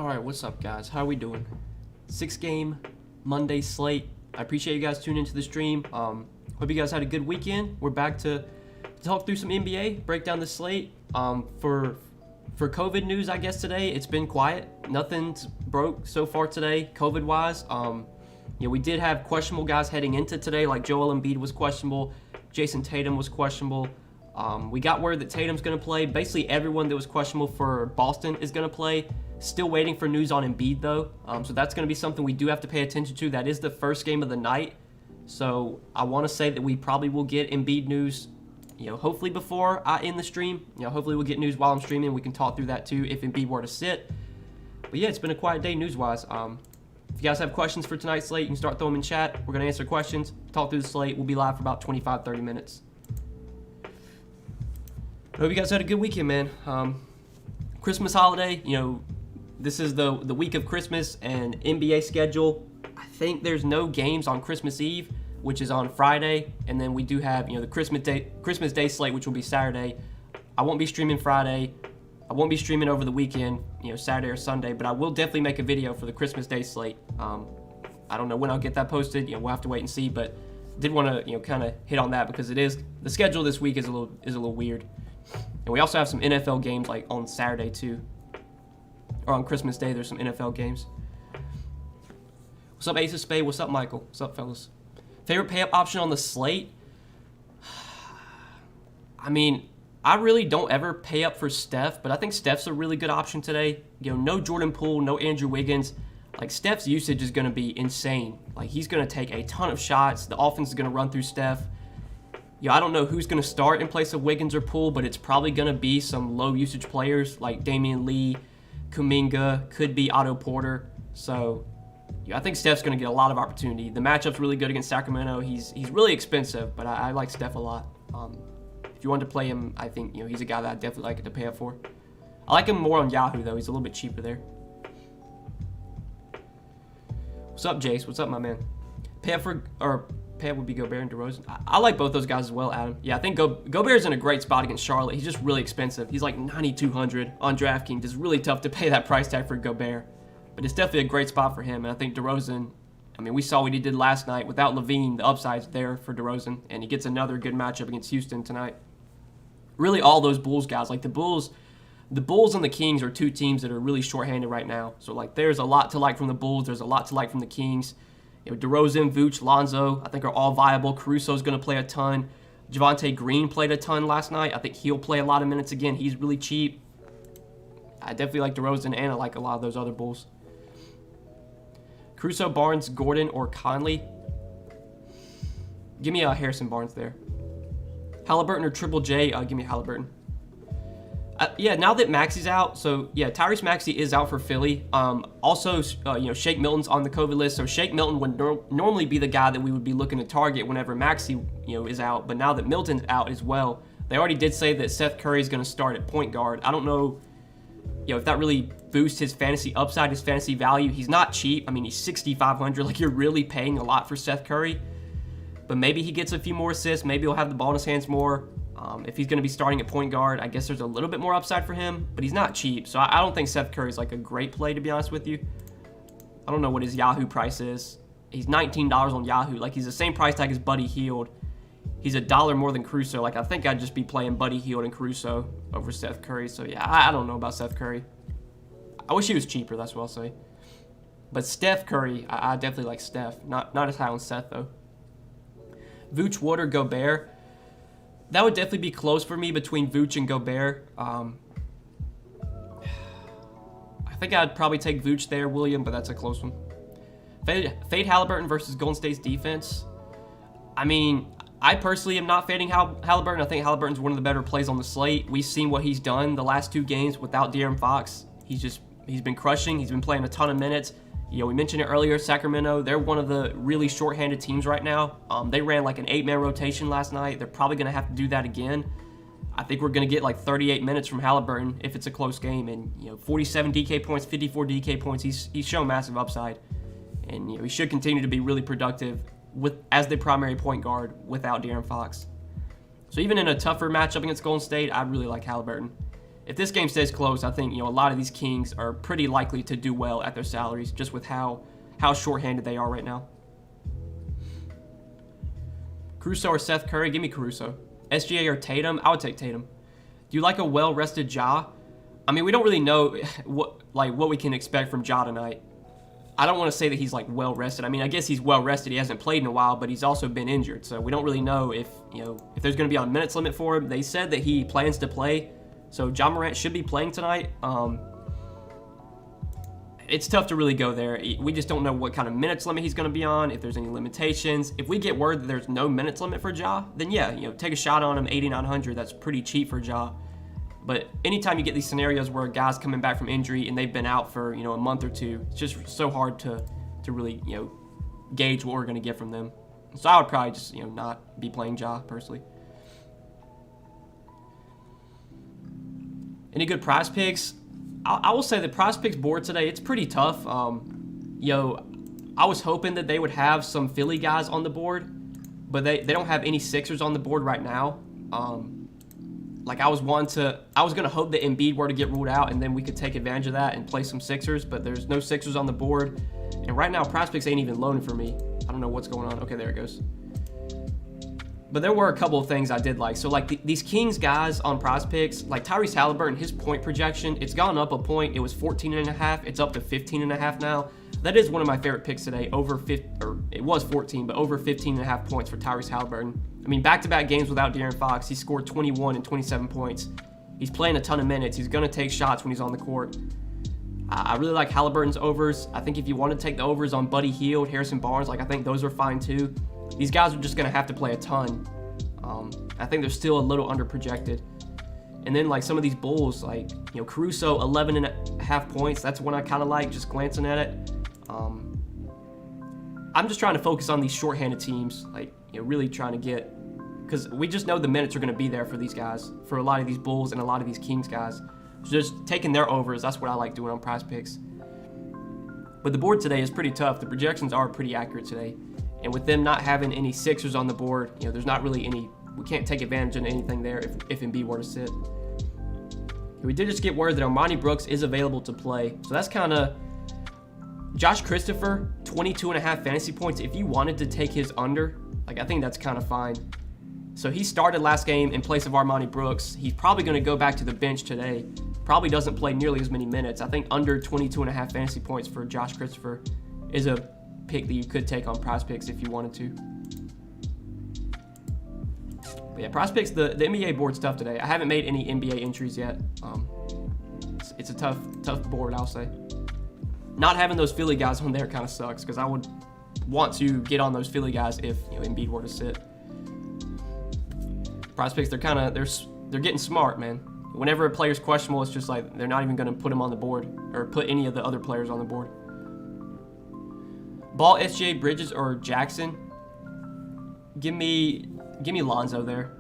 Alright, what's up, guys? How are we doing? 6-game Monday slate. I appreciate you guys tuning into the stream. Hope you guys had a good weekend. We're back to talk through some NBA, break down the slate. For COVID news, I guess today, it's been quiet. Nothing's broke so far today, COVID-wise. We did have questionable guys heading into today, like Joel Embiid was questionable, Jason Tatum was questionable. We got word that Tatum's going to play. Basically, everyone that was questionable for Boston is going to play. Still waiting for news on Embiid, though. So that's going to be something we do have to pay attention to. That is the first game of the night. So I want to say that we probably will get Embiid news, hopefully before I end the stream. Hopefully we'll get news while I'm streaming. We can talk through that, too, if Embiid were to sit. But, yeah, it's been a quiet day news-wise. If you guys have questions for tonight's slate, you can start throwing them in chat. We're going to answer questions, talk through the slate. We'll be live for about 25-30 minutes. I hope you guys had a good weekend, man. Christmas holiday, this is the week of Christmas and NBA schedule. I think there's no games on Christmas Eve, which is on Friday, and then we do have the Christmas Day slate, which will be Saturday. I won't be streaming Friday. I won't be streaming over the weekend, Saturday or Sunday, but I will definitely make a video for the Christmas Day slate. I don't know when I'll get that posted. We'll have to wait and see, but did want to kind of hit on that because the schedule this week is a little weird. And we also have some NFL games like on Saturday too. Or on Christmas Day, there's some NFL games. What's up, Ace of Spade? What's up, Michael? What's up, fellas? Favorite pay-up option on the slate? I mean, I really don't ever pay up for Steph, but I think Steph's a really good option today. No Jordan Poole, no Andrew Wiggins. Like, Steph's usage is going to be insane. Like, he's going to take a ton of shots. The offense is going to run through Steph. I don't know who's going to start in place of Wiggins or Poole, but it's probably going to be some low-usage players like Damian Lee, Kuminga, could be Otto Porter. So, I think Steph's going to get a lot of opportunity. The matchup's really good against Sacramento. He's really expensive, but I like Steph a lot. If you wanted to play him, I think he's a guy that I'd definitely like to pay up for. I like him more on Yahoo, though. He's a little bit cheaper there. What's up, Jace? What's up, my man? Pay up would be Gobert and DeRozan. I like both those guys as well, Adam. Yeah, I think Gobert's in a great spot against Charlotte. He's just really expensive. He's like $9,200 on Draftkings. It's really tough to pay that price tag for Gobert. But it's definitely a great spot for him. And I think DeRozan, we saw what he did last night. Without LaVine, the upside's there for DeRozan. And he gets another good matchup against Houston tonight. Really all those Bulls guys. Like the Bulls and the Kings are two teams that are really shorthanded right now. So like there's a lot to like from the Bulls. There's a lot to like from the Kings. DeRozan, Vooch, Lonzo, I think are all viable. Caruso's going to play a ton. Javonte Green played a ton last night. I think he'll play a lot of minutes again. He's really cheap. I definitely like DeRozan, and I like a lot of those other Bulls. Caruso, Barnes, Gordon, or Conley. Give me Harrison Barnes there. Halliburton or Triple J. Give me Halliburton. Now that Maxey's out, Tyrese Maxey is out for Philly. Also, Shake Milton's on the COVID list, so Shake Milton would normally be the guy that we would be looking to target whenever Maxey, is out. But now that Milton's out as well, they already did say that Seth Curry is going to start at point guard. I don't know, if that really boosts his fantasy upside, his fantasy value. He's not cheap. He's $6,500. Like, you're really paying a lot for Seth Curry. But maybe he gets a few more assists. Maybe he'll have the ball in his hands more. If he's going to be starting at point guard, I guess there's a little bit more upside for him, but he's not cheap. So I don't think Seth Curry's like a great play, to be honest with you. I don't know what his Yahoo price is. He's $19 on Yahoo. Like, he's the same price tag as Buddy Hield. He's $1 more than Caruso. Like, I think I'd just be playing Buddy Hield and Caruso over Seth Curry. So, yeah, I don't know about Seth Curry. I wish he was cheaper, that's what I'll say. But Steph Curry, I definitely like Steph. Not as high on Seth, though. Vooch, Wood, or Gobert. That would definitely be close for me between Vooch and Gobert. I think I'd probably take Vooch there, William, but that's a close one. Fade Halliburton versus Golden State's defense. I personally am not fading Halliburton. I think Halliburton's one of the better plays on the slate. We've seen what he's done the last two games without De'Aaron Fox. He's been crushing. He's been playing a ton of minutes. We mentioned it earlier, Sacramento, they're one of the really shorthanded teams right now. They ran like an 8-man rotation last night. They're probably going to have to do that again. I think we're going to get like 38 minutes from Halliburton if it's a close game. And, 47 DK points, 54 DK points. He's shown massive upside. And, he should continue to be really productive as the primary point guard without De'Aaron Fox. So even in a tougher matchup against Golden State, I really like Halliburton. if this game stays close, I think, a lot of these Kings are pretty likely to do well at their salaries, just with how shorthanded they are right now. Caruso or Seth Curry? Give me Caruso. SGA or Tatum? I would take Tatum. Do you like a well-rested Ja? I mean, we don't really know what we can expect from Ja tonight. I don't want to say that he's well-rested. I mean, I guess he's well-rested. He hasn't played in a while, but he's also been injured. So we don't really know if there's going to be a minutes limit for him. They said that he plans to play. So Ja Morant should be playing tonight. It's tough to really go there. We just don't know what kind of minutes limit he's going to be on, if there's any limitations. If we get word that there's no minutes limit for Ja, then yeah, take a shot on him, 8,900. That's pretty cheap for Ja. But anytime you get these scenarios where a guy's coming back from injury and they've been out for, a month or two, it's just so hard to really, gauge what we're going to get from them. So I would probably just, not be playing Ja personally. Any good prize picks? I will say the prize picks board today, it's pretty tough. I was hoping that they would have some Philly guys on the board, but they don't have any Sixers on the board right now. I was going to hope that Embiid were to get ruled out, and then we could take advantage of that and play some Sixers, but there's no Sixers on the board. And right now, prize picks ain't even loading for me. I don't know what's going on. Okay, there it goes. But there were a couple of things I did like. So, these Kings guys on prize picks, like Tyrese Halliburton, his point projection, it's gone up a point. It was 14.5. It's up to 15.5 now. That is one of my favorite picks today. It was 14, but over 15.5 points for Tyrese Halliburton. I mean, back-to-back games without De'Aaron Fox, he scored 21 and 27 points. He's playing a ton of minutes. He's going to take shots when he's on the court. I really like Halliburton's overs. I think if you want to take the overs on Buddy Hield, Harrison Barnes, I think those are fine too. These guys are just going to have to play a ton. I think they're still a little underprojected. And then some of these Bulls, Caruso, 11.5 points. That's one I kind of like, just glancing at it. I'm just trying to focus on these shorthanded teams, really trying to get, because we just know the minutes are going to be there for these guys, for a lot of these Bulls and a lot of these Kings guys. So just taking their overs, that's what I like doing on prize picks. But the board today is pretty tough. The projections are pretty accurate today. And with them not having any Sixers on the board, there's not really we can't take advantage of anything there if Embiid were to sit. We did just get word that Armani Brooks is available to play. So that's kind of Josh Christopher, 22.5 fantasy points. If you wanted to take his under, I think that's kind of fine. So he started last game in place of Armani Brooks. He's probably going to go back to the bench today. Probably doesn't play nearly as many minutes. I think under 22.5 fantasy points for Josh Christopher is a pick that you could take on prize picks if you wanted to. But yeah, prize picks, the NBA board's tough today. I haven't made any NBA entries yet. It's a tough board, I'll say. Not having those Philly guys on there kind of sucks, because I would want to get on those Philly guys if Embiid were to sit. Prize picks, they're getting smart, man. Whenever a player's questionable, it's just they're not even going to put him on the board or put any of the other players on the board. Ball, SGA, Bridges, or Jackson? Give me Lonzo there.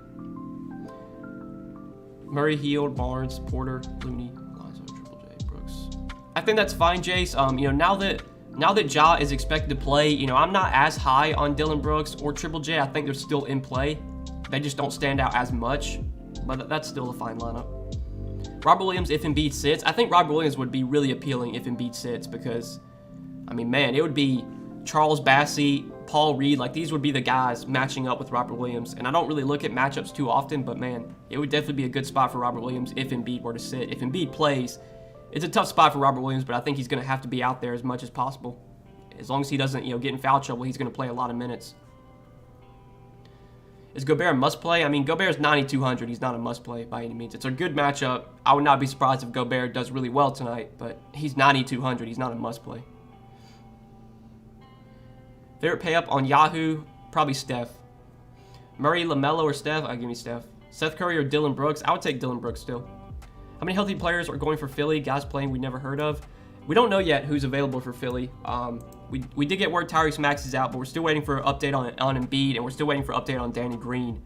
Murray, Hield, Barnes, Porter, Looney, Lonzo, Triple J, Brooks. I think that's fine, Jace. Now that Ja is expected to play, I'm not as high on Dylan Brooks or Triple J. I think they're still in play. They just don't stand out as much, but that's still a fine lineup. Robert Williams, if Embiid sits. I think Robert Williams would be really appealing if Embiid sits, because, it would be Charles Bassey, Paul Reed, these would be the guys matching up with Robert Williams. And I don't really look at matchups too often, but man, it would definitely be a good spot for Robert Williams if Embiid were to sit. If Embiid plays, it's a tough spot for Robert Williams, but I think he's going to have to be out there as much as possible. As long as he doesn't, get in foul trouble, he's going to play a lot of minutes. Is Gobert a must-play? Gobert's 9,200. He's not a must-play by any means. It's a good matchup. I would not be surprised if Gobert does really well tonight, but he's 9,200. He's not a must-play. Favorite pay-up on Yahoo? Probably Steph. Murray, LaMelo, or Steph? Give me Steph. Seth Curry or Dylan Brooks? I would take Dylan Brooks still. How many healthy players are going for Philly? Guys playing we never heard of? We don't know yet who's available for Philly. We did get word Tyrese Maxey is out, but we're still waiting for an update on Embiid, and we're still waiting for an update on Danny Green.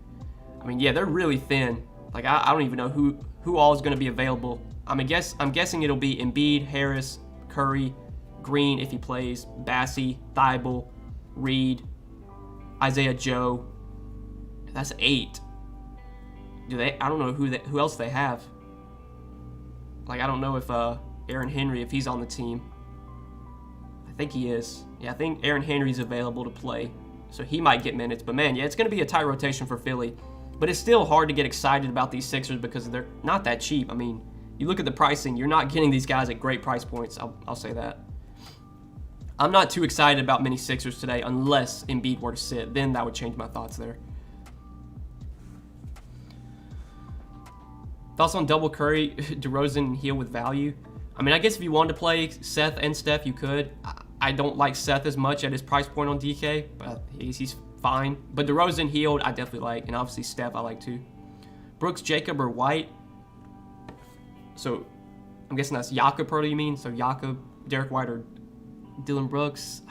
They're really thin. I don't even know who all is going to be available. I'm guessing it'll be Embiid, Harris, Curry, Green if he plays, Bassey, Thibault, Reed, Isaiah Joe. That's 8. I don't know who else they have. Like, I don't know if Aaron Henry, if he's on the team. I think he is. Yeah, I think Aaron Henry's available to play. So he might get minutes. But, man, yeah, it's going to be a tight rotation for Philly. But it's still hard to get excited about these Sixers because they're not that cheap. I mean, you look at the pricing, you're not getting these guys at great price points. I'll say that. I'm not too excited about many Sixers today unless Embiid were to sit. Then that would change my thoughts there. Thoughts on double Curry, DeRozan, and Hield with value? I mean, I guess if you wanted to play Seth and Steph, you could. I don't like Seth as much at his price point on DK, but he's fine. But DeRozan, Hield, I definitely like. And obviously Steph, I like too. Brooks, Jacob, or White? So, I'm guessing that's Jakob Poeltl, you mean? So, Jakob, Derek White, or Dylan Brooks?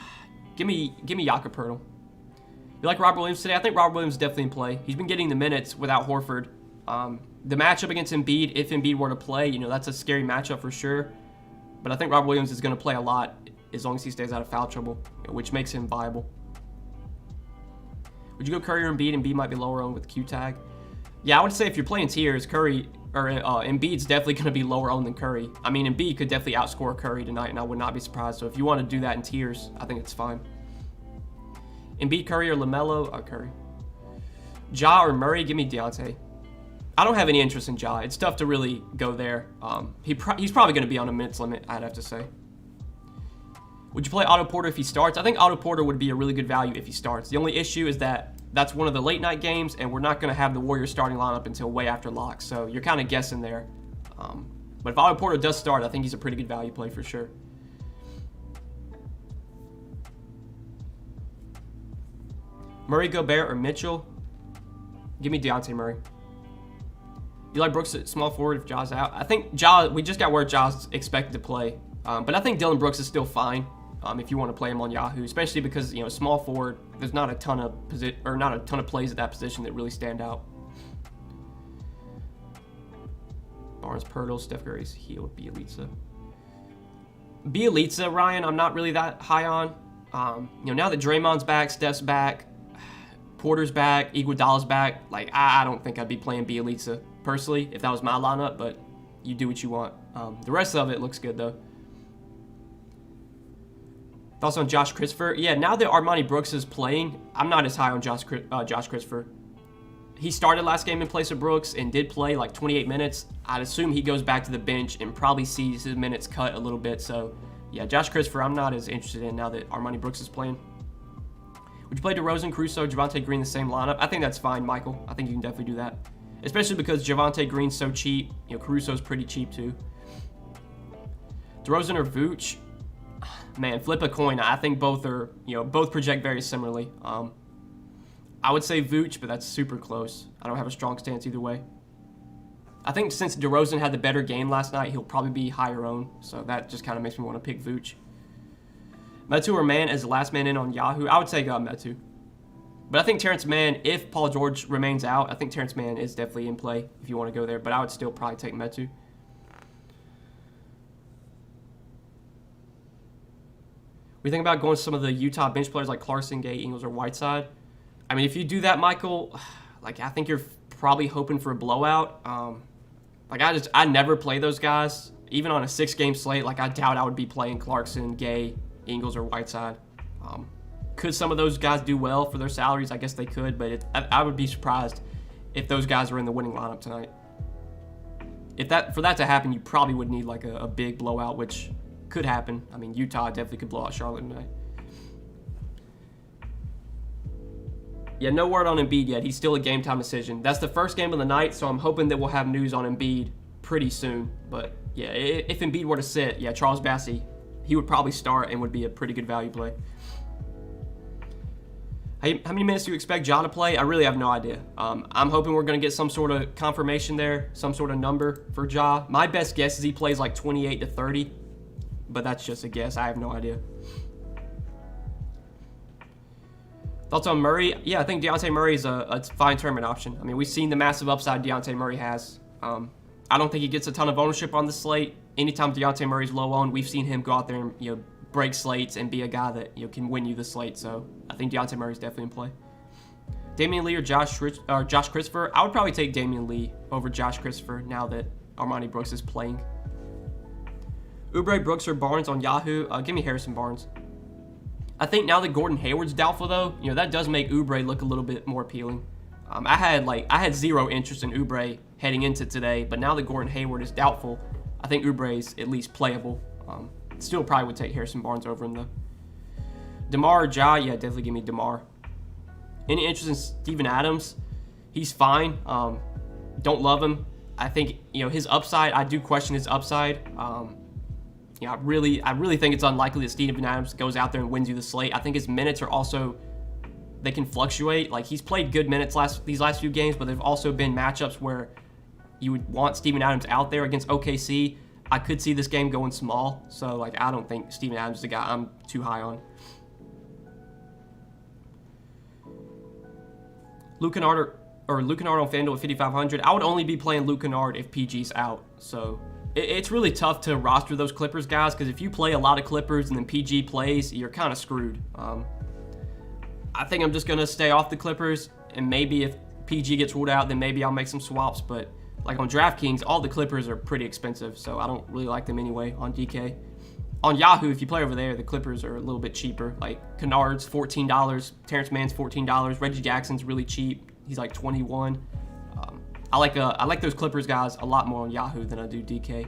Give me Jakob Poeltl. You like Robert Williams today? I think Robert Williams is definitely in play. He's been getting the minutes without Horford. The matchup against Embiid, if Embiid were to play, that's a scary matchup for sure. But I think Robert Williams is going to play a lot as long as he stays out of foul trouble, which makes him viable. Would you go Curry or Embiid? Embiid might be lower owned with Q tag. Yeah, I would say if you're playing tiers, Curry or Embiid's definitely going to be lower owned than Curry. I mean, Embiid could definitely outscore Curry tonight, and I would not be surprised. So if you want to do that in tiers, I think it's fine. Embiid, Curry, or LaMelo? Curry. Ja or Murray? Give me Deontay. I don't have any interest in Ja. It's tough to really go there. He's probably going to be on a minutes limit, I'd have to say. Would you play Otto Porter if he starts? I think Otto Porter would be a really good value if he starts. The only issue is that that's one of the late night games, and we're not going to have the Warriors starting lineup until way after lock. So you're kind of guessing there. But if Otto Porter does start, I think he's a pretty good value play for sure. Murray, Gobert, or Mitchell? Give me Deontay Murray. You like Brooks at small forward if Ja's out? I think Ja, we just got where Ja's expected to play. But I think Dylan Brooks is still fine if you want to play him on Yahoo, especially because, small forward, there's not a ton of plays at that position that really stand out. Barnes, Poeltl, Steph Curry's Hield, Bielitsa. Bielitsa, Ryan, I'm not really that high on. Now that Draymond's back, Steph's back, Porter's back, Iguodala's back, I don't think I'd be playing Bielitsa personally if that was my lineup, but you do what you want. The rest of it looks good though. Thoughts on Josh Christopher? Yeah, now that Armani Brooks is playing, I'm not as high on Josh Christopher. He started last game in place of Brooks and did play 28 minutes. I'd assume he goes back to the bench and probably sees his minutes cut a little bit. So, yeah, Josh Christopher I'm not as interested in now that Armani Brooks is playing. Would you play DeRozan, Caruso, Javonte Green the same lineup? I think that's fine, Michael. I think you can definitely do that. Especially because Javonte Green's so cheap. Caruso's pretty cheap too. DeRozan or Vooch? Man, flip a coin. I think both are, both project very similarly. I would say Vooch, but that's super close. I don't have a strong stance either way. I think since DeRozan had the better game last night, he'll probably be higher owned. So that just kind of makes me want to pick Vooch. Metu or Mann as the last man in on Yahoo? I would say Metu. But I think Terrence Mann, if Paul George remains out, I think Terrence Mann is definitely in play if you want to go there. But I would still probably take Metu. We think about going to some of the Utah bench players like Clarkson, Gay, Ingles, or Whiteside. I mean, if you do that, Michael, I think you're probably hoping for a blowout. I never play those guys. Even on a 6-game slate, I doubt I would be playing Clarkson, Gay, Ingles, or Whiteside. Could some of those guys do well for their salaries? I guess they could, but I would be surprised if those guys were in the winning lineup tonight. For that to happen, you probably would need a big blowout, which could happen. I mean, Utah definitely could blow out Charlotte tonight. Yeah, no word on Embiid yet. He's still a game time decision. That's the first game of the night, so I'm hoping that we'll have news on Embiid pretty soon. But yeah, if Embiid were to sit, yeah, Charles Bassey, he would probably start and would be a pretty good value play. How many minutes do you expect Ja to play? I really have no idea. I'm hoping we're going to get some sort of confirmation there, some sort of number for Ja. My best guess is he plays 28 to 30, but that's just a guess. I have no idea. Thoughts on Murray? Yeah, I think Deontay Murray is a fine tournament option. I mean, we've seen the massive upside Deontay Murray has. I don't think he gets a ton of ownership on the slate. Anytime Deontay Murray's low owned, we've seen him go out there and break slates and be a guy that can win you the slate. So I think Deontay Murray's definitely in play. Damian Lee or Josh Christopher? I would probably take Damian Lee over Josh Christopher now that Armani Brooks is playing. Oubre, Brooks, or Barnes on Yahoo. Give me Harrison Barnes. I think now that Gordon Hayward's doubtful, though, that does make Oubre look a little bit more appealing. I had zero interest in Oubre heading into today, but now that Gordon Hayward is doubtful, I think Oubre's at least playable. Still probably would take Harrison Barnes over him, though. DeMar or Ja? Yeah, definitely give me DeMar. Any interest in Steven Adams? He's fine. Don't love him. I think, his upside, I do question his upside. I really think it's unlikely that Steven Adams goes out there and wins you the slate. I think his minutes are also, they can fluctuate. Like, he's played good minutes these last few games, but there've also been matchups where you would want Steven Adams out there against OKC. I could see this game going small, so I don't think Steven Adams is the guy I'm too high on. Luke Kennard on FanDuel at 5,500. I would only be playing Luke Kennard if PG's out, so it's really tough to roster those Clippers guys, because if you play a lot of Clippers and then PG plays, you're kind of screwed. I think I'm just going to stay off the Clippers, and maybe if PG gets ruled out, then maybe I'll make some swaps, but on DraftKings, all the Clippers are pretty expensive, so I don't really like them anyway on DK. On Yahoo, if you play over there, the Clippers are a little bit cheaper. Kennard's $14, Terrence Mann's $14, Reggie Jackson's really cheap. He's like $21. I like those Clippers guys a lot more on Yahoo than I do DK.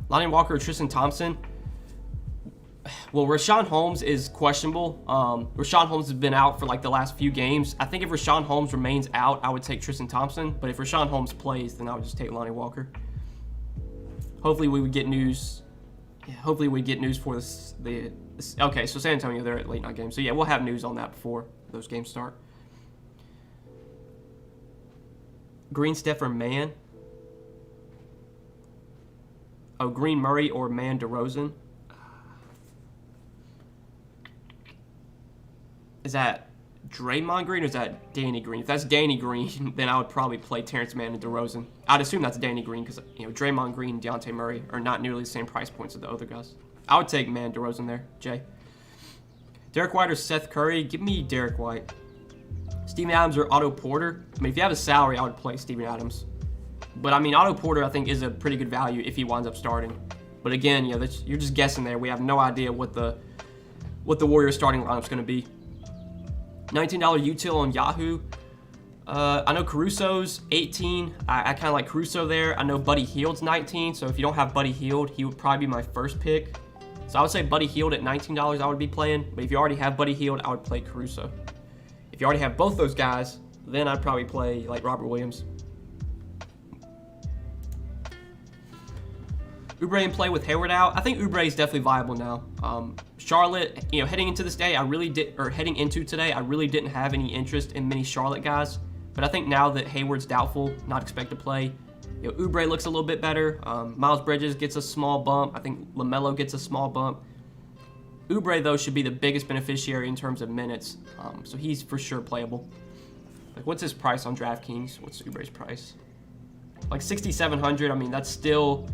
Lonnie Walker or Tristan Thompson? Well, Rashawn Holmes is questionable. Rashawn Holmes has been out for the last few games. I think if Rashawn Holmes remains out, I would take Tristan Thompson. But if Rashawn Holmes plays, then I would just take Lonnie Walker. Hopefully we would get news. Yeah, hopefully we get news for this. Okay, so San Antonio, they're at late night games. So yeah, we'll have news on that before those games start. Green, Steph, or Mann? Oh, Green, Murray, or Mann, DeRozan? Is that Draymond Green or is that Danny Green? If that's Danny Green, then I would probably play Terrence Mann and DeRozan. I'd assume that's Danny Green because Draymond Green and Dejounte Murray are not nearly the same price points as the other guys. I would take Mann, DeRozan there. Jay. Derek White or Seth Curry? Give me Derek White. Steven Adams or Otto Porter? I mean, if you have a salary, I would play Steven Adams. But, Otto Porter, I think, is a pretty good value if he winds up starting. But again, you're just guessing there. We have no idea what the Warriors starting lineup's going to be. $19 util on Yahoo. I know Caruso's 18. I kind of like Caruso there. I know Buddy Hield's 19. So if you don't have Buddy Hield, he would probably be my first pick. So I would say Buddy Hield at $19 I would be playing. But if you already have Buddy Hield, I would play Caruso. If you already have both those guys, then I'd probably play Robert Williams. Oubre in play with Hayward out. I think Oubre is definitely viable now. Charlotte, heading into today, I really didn't have any interest in many Charlotte guys. But I think now that Hayward's doubtful, not expect to play, Oubre looks a little bit better. Miles Bridges gets a small bump. I think LaMelo gets a small bump. Oubre, though, should be the biggest beneficiary in terms of minutes. So he's for sure playable. What's his price on DraftKings? What's Oubre's price? 6,700. That's still...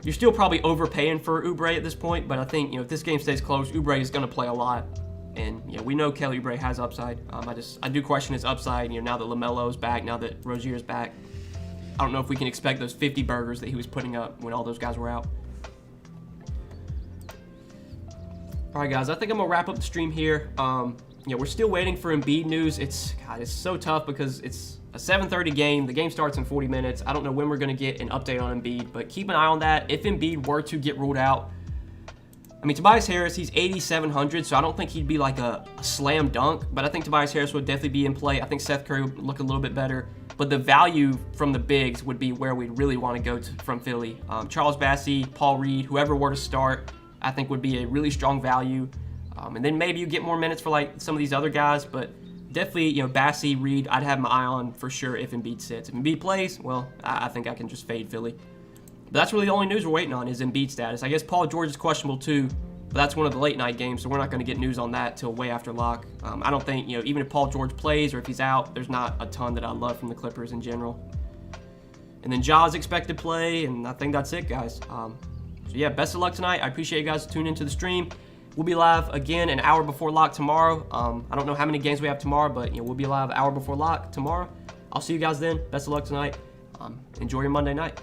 You're still probably overpaying for Oubre at this point, but I think, if this game stays close, Oubre is going to play a lot. And, we know Kelly Oubre has upside. I do question his upside, now that LaMelo's back, now that Rozier's back. I don't know if we can expect those 50 burgers that he was putting up when all those guys were out. All right, guys, I think I'm going to wrap up the stream here. We're still waiting for Embiid news. It's so tough because it's a 7:30 game. The game starts in 40 minutes. I don't know when we're going to get an update on Embiid, but keep an eye on that. If Embiid were to get ruled out, Tobias Harris, he's 8,700, so I don't think he'd be a slam dunk, but I think Tobias Harris would definitely be in play. I think Seth Curry would look a little bit better, but the value from the bigs would be where we'd really want to go from Philly. Charles Bassey, Paul Reed, whoever were to start, I think would be a really strong value. And then maybe you get more minutes for some of these other guys, but definitely, Bassey, Reed, I'd have my eye on for sure if Embiid sits. If Embiid plays, well, I think I can just fade Philly. But that's really the only news we're waiting on is Embiid status. I guess Paul George is questionable too, but that's one of the late night games, so we're not going to get news on that till way after lock. I don't think, even if Paul George plays or if he's out, there's not a ton that I love from the Clippers in general. And then Ja's expected play, and I think that's it, guys. So yeah, best of luck tonight. I appreciate you guys tuning into the stream. We'll be live again an hour before lock tomorrow. I don't know how many games we have tomorrow, but we'll be live an hour before lock tomorrow. I'll see you guys then. Best of luck tonight. Enjoy your Monday night.